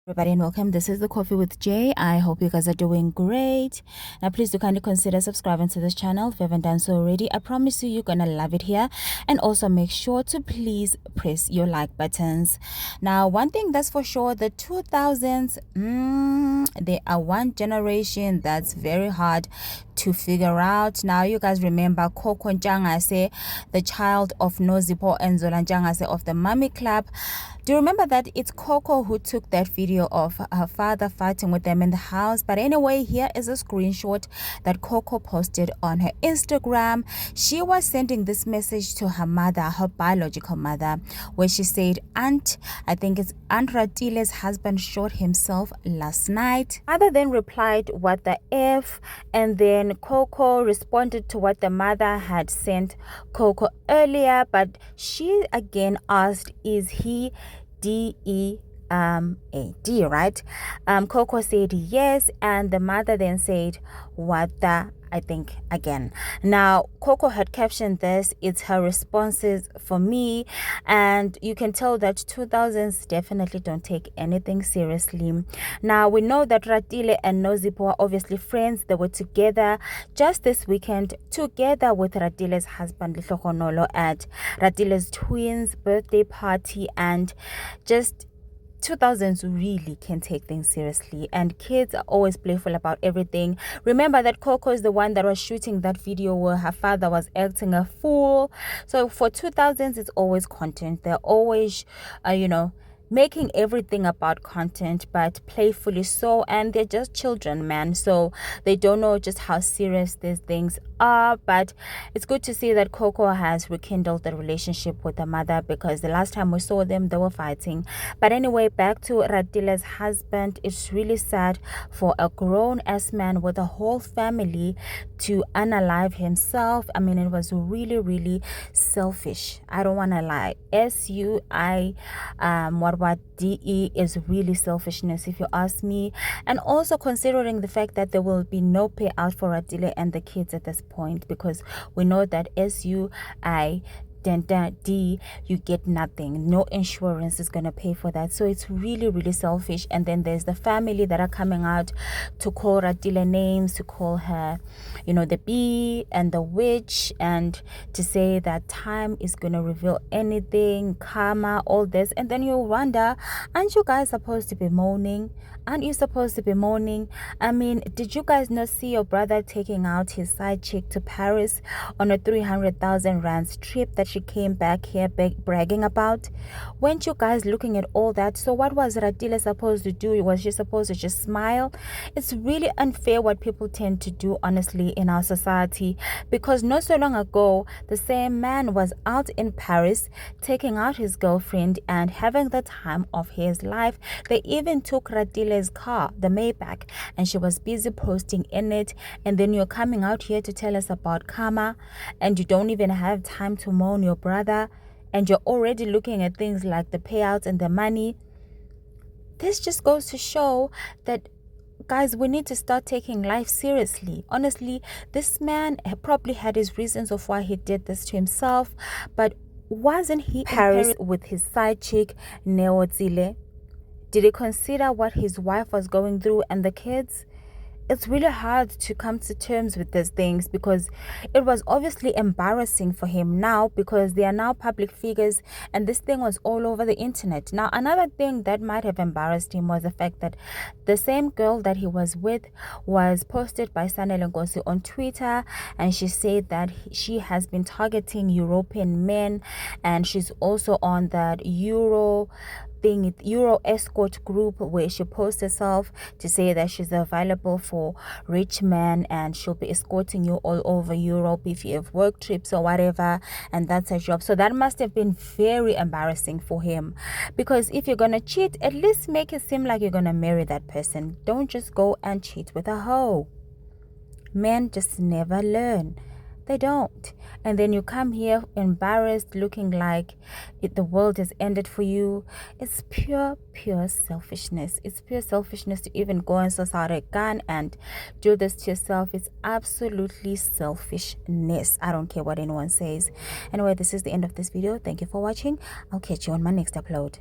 Everybody and welcome. This is the Coffee with Jay. I hope you guys are doing great. Now please do kindly consider subscribing to this channel if you haven't done so already. I promise you're gonna love it here. And also make sure to please press your like buttons. Now one thing that's for sure, the 2000s, they are one generation that's very hard to figure out. Now you guys remember Coco Njangase, the child of Nozipho and Zola Njangase of the Mummy Club. Do you remember that it's Coco who took that video of her father fighting with them in the house? But anyway, here is a screenshot that Coco posted on her Instagram. She was sending this message to her mother, her biological mother, where she said, I think it's Aunt Ratile's husband shot himself last night. Mother then replied, what the F? And then Coco responded to what the mother had sent Coco earlier, but she again asked, is he DEAD, right? Coco said yes, and the mother then said, what the, I think again. Now Coco had captioned this, it's her responses for me, and you can tell that 2000s definitely don't take anything seriously. Now we know that Ratile and Nozipho are obviously friends. They were together just this weekend, together with Ratile's husband Lihlohonolo at Ratile's twins' birthday party, and just 2000s really can take things seriously, and kids are always playful about everything. Remember that Coco is the one that was shooting that video where her father was acting a fool. So for 2000s, it's always content. They're always making everything about content, but playfully so, and they're just children, man, so they don't know just how serious these things are. But it's good to see that Coco has rekindled the relationship with her mother, because the last time we saw them, they were fighting. But anyway, back to Ratile's husband. It's really sad for a grown-ass man with a whole family to unalive himself. I mean, it was really, really selfish. I don't want to lie. What DE is really selfishness, if you ask me. And also considering the fact that there will be no payout for Ratile and the kids at this point, because we know that SUI D, you get nothing. No insurance is gonna pay for that. So it's really, really selfish. And then there's the family that are coming out to call Ratile names, to call her, the bee and the witch, and to say that time is gonna reveal anything, karma, all this. And then you wonder, aren't you guys supposed to be mourning? Aren't you supposed to be mourning? I mean, did you guys not see your brother taking out his side chick to Paris on a 300,000 rands trip that she came back here bragging about? Weren't you guys looking at all that? So what was Ratile supposed to do? Was she supposed to just smile? It's really unfair what people tend to do, honestly, in our society, because not so long ago, the same man was out in Paris taking out his girlfriend and having the time of his life. They even took Ratile's car, the Maybach, and she was busy posting in it. And then you're coming out here to tell us about karma, and you don't even have time to mourn your brother, and you're already looking at things like the payouts and the money. This just goes to show that, guys, we need to start taking life seriously. Honestly, this man probably had his reasons of why he did this to himself, but wasn't he in Paris with his side chick Nozipho? Did he consider what his wife was going through and the kids? It's really hard to come to terms with these things, because it was obviously embarrassing for him now, because they are now public figures and this thing was all over the internet. Now, another thing that might have embarrassed him was the fact that the same girl that he was with was posted by Sanele Nkosi on Twitter, and she said that she has been targeting European men, and she's also on that Euro escort group where she posts herself to say that she's available for rich men and she'll be escorting you all over Europe if you have work trips or whatever, and that's her job. So that must have been very embarrassing for him, because if you're gonna cheat, at least make it seem like you're gonna marry that person. Don't just go and cheat with a hoe. Men just never learn. They don't. And then you come here embarrassed, looking like the world has ended for you. It's pure selfishness. It's pure selfishness to even go and source out a gun and do this to yourself. It's absolutely selfishness. I don't care what anyone says. Anyway, this is the end of this video. Thank you for watching. I'll catch you on my next upload.